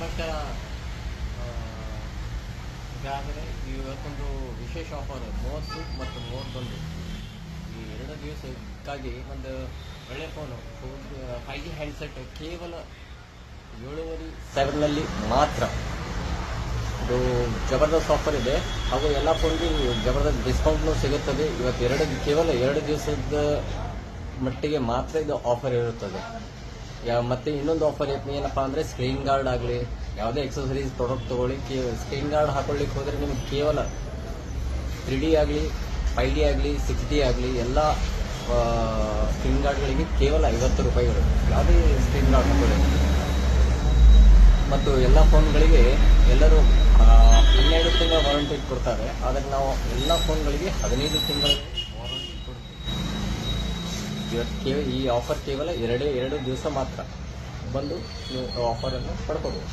ನಮಸ್ಕಾರ. ಈಗಾಗಲೇ ಇವತ್ತೊಂದು ವಿಶೇಷ ಆಫರ್ 30 ಮತ್ತು 31 ಈ 2 ದಿವಸಕ್ಕಾಗಿ ಒಂದು ಒಳ್ಳೆ ಫೋನು 5G ಹ್ಯಾಂಡ್ಸೆಟ್ ಕೇವಲ 7,500 ಮಾತ್ರ. ಇದು ಜಬರ್ದಸ್ತ್ ಆಫರ್ ಇದೆ ಹಾಗೂ ಎಲ್ಲ ಫೋನ್ಗೆ ಜಬರ್ದಸ್ತ್ ಡಿಸ್ಕೌಂಟ್ನೂ ಸಿಗುತ್ತದೆ. ಇವತ್ತು ಕೇವಲ 2 ದಿವಸದ ಮಟ್ಟಿಗೆ ಮಾತ್ರ ಇದು ಆಫರ್ ಇರುತ್ತದೆ. ಮತ್ತೆ ಇನ್ನೊಂದು ಆಫರ್ ಏನಪ್ಪ ಅಂದರೆ ಸ್ಕ್ರೀನ್ ಗಾರ್ಡ್ ಆಗಲಿ ಯಾವುದೇ ಎಕ್ಸಸರೀಸ್ ಪ್ರಾಡಕ್ಟ್ ತೊಗೊಳ್ಳಿ, ಸ್ಕ್ರೀನ್ ಗಾರ್ಡ್ ಹಾಕೊಳ್ಳಿಕ್ಕೆ ಹೋದರೆ ನಿಮಗೆ ಕೇವಲ 3D ಆಗಲಿ 5D ಆಗಲಿ 6D ಆಗಲಿ ಎಲ್ಲ ಸ್ಕ್ರೀನ್ ಗಾರ್ಡ್ಗಳಿಗೆ ಕೇವಲ 50 ರೂಪಾಯಿಗಳು. ಯಾವುದೇ ಸ್ಕ್ರೀನ್ ಗಾರ್ಡ್ ಹಾಕೊಳ್ಳಿ. ಮತ್ತು ಎಲ್ಲ ಫೋನ್ಗಳಿಗೆ ಎಲ್ಲರೂ 12 ತಿಂಗಳ ವಾರಂಟಿ ಕೊಡ್ತಾರೆ. ಆದರೆ ನಾವು ಎಲ್ಲ ಫೋನ್ಗಳಿಗೆ 15 ತಿಂಗಳ ವಾರಂಟಿ ಕೊಡ್ತೀವಿ. ಈ ಆಫರ್ ಕೇವಲ 2 ದಿವಸ ಮಾತ್ರ. ಬಂದು ನೀವು ಆಫರನ್ನು ಪಡ್ಕೋಬೋದು.